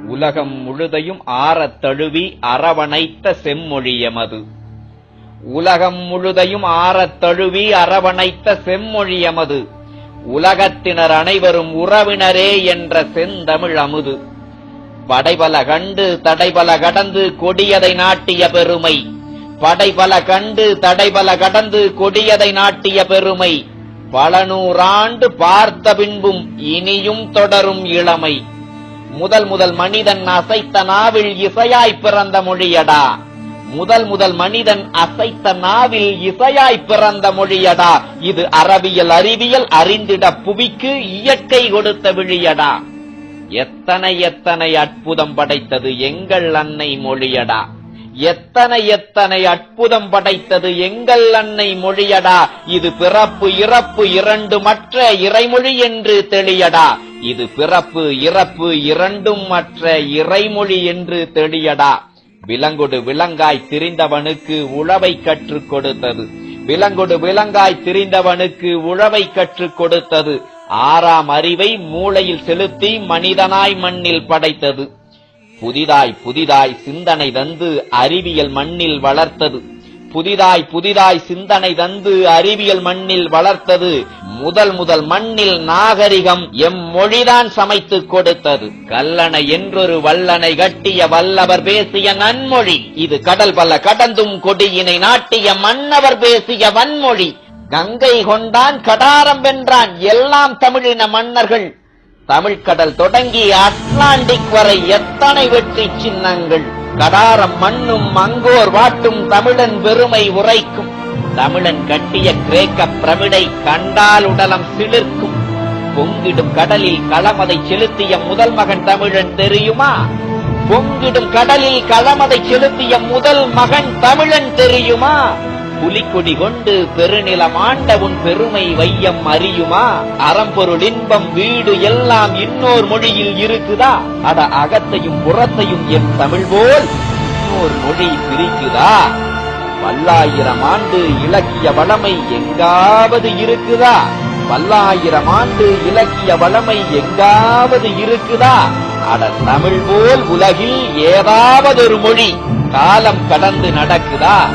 உலகம் முழுதையும் ஆறத் தழுவி அரவணைத்த செம்மொழியமது. உலகம் முழுதையும் ஆறத் தழுவி அரவணைத்த செம்மொழியமது. உலகத்தினர் அனைவரும் உறவினரே என்ற செந்தமிழ் அமுது. படைபல கண்டு தடைபல கடந்து கொடியதை நாட்டிய பெருமை. படைபல கண்டு தடைபல கடந்து கொடியதை நாட்டிய பெருமை. பல நூறாண்டு பார்த்த பின்பும் இனியும் தொடரும் இளமை. முதல் மனிதன் அசைத்த நாவில் இசையாய் பிறந்த மொழியடா. முதல் மனிதன் அசைத்த நாவில் இசையாய் பிறந்த மொழியடா. இது அறிவியல் அறிந்திட புவிக்கு இயற்கை கொடுத்த விழியடா. எத்தனை அற்புதம் படைத்தது எங்கள் அன்னை மொழியடா. எத்தனை அற்புதம் படைத்தது எங்கள் அன்னை மொழியடா. இது பிறப்பு இறப்பு இரண்டு மற்ற இறைமொழி என்று தெளியடா. இது பிறப்பு இறப்பு இரண்டும் மற்ற இறைமொழி என்று தெளியடா. விலங்கொடு விலங்காய் திரிந்தவனுக்கு உழவை கற்றுக் கொடுத்தது. விலங்கொடு விலங்காய் திரிந்தவனுக்கு உழவை கற்றுக் கொடுத்தது. ஆறாம் அறிவை மூளையில் செலுத்தி மனிதனாய் மண்ணில் படைத்தது. புதிதாய் சிந்தனை தந்து அறிவியல் மண்ணில் வளர்த்தது. புதிதாய் சிந்தனை தந்து அறிவியல் மண்ணில் வளர்த்தது. முதல் மண்ணில் நாகரிகம் எம் மொழிதான் சமைத்துக் கொடுத்தது. கல்லணை என்றொரு வல்லனை கட்டிய வல்லவர் பேசிய நன்மொழி. இது கடல் பல கடந்தும் கொடியினை நாட்டிய மன்னவர் பேசிய வன்மொழி. கங்கை கொண்டான் கடாரம் வென்றான் எல்லாம் தமிழின மன்னர்கள். தமிழ்கடல் தொடங்கி அட்லாண்டிக் வரை எத்தனை வெற்றி சின்னங்கள். கடாரம் மண்ணும் மங்கோர் வாட்டும் தமிழன் பெருமை உரைக்கும். தமிழன் கட்டிய கிரேக்க பிரமிடை கண்டால் உடலம் சிலிர்க்கும். பொங்கிடும் கடலில் களமதை செலுத்திய முதல் மகன் தமிழன் தெரியுமா? பொங்கிடும் கடலில் களமதை செலுத்திய முதல் மகன் தமிழன் தெரியுமா? புலிக்கொடி கொண்டு பெருநிலம் ஆண்ட உன் பெருமை வையம் அறியுமா? அறம்பொருள் இன்பம் வீடு எல்லாம் இன்னொரு மொழியில் இருக்குதா? அட அகத்தையும் புறத்தையும் என் தமிழ் போல் இன்னொரு மொழி பிரிக்குதா? பல்லாயிரம் ஆண்டு இலக்கிய வளமை எங்காவது இருக்குதா? பல்லாயிரம் ஆண்டு இலக்கிய வளமை எங்காவது இருக்குதா? அட தமிழ் போல் உலகில் ஏதாவது ஒரு மொழி காலம் கடந்து நடக்குதா?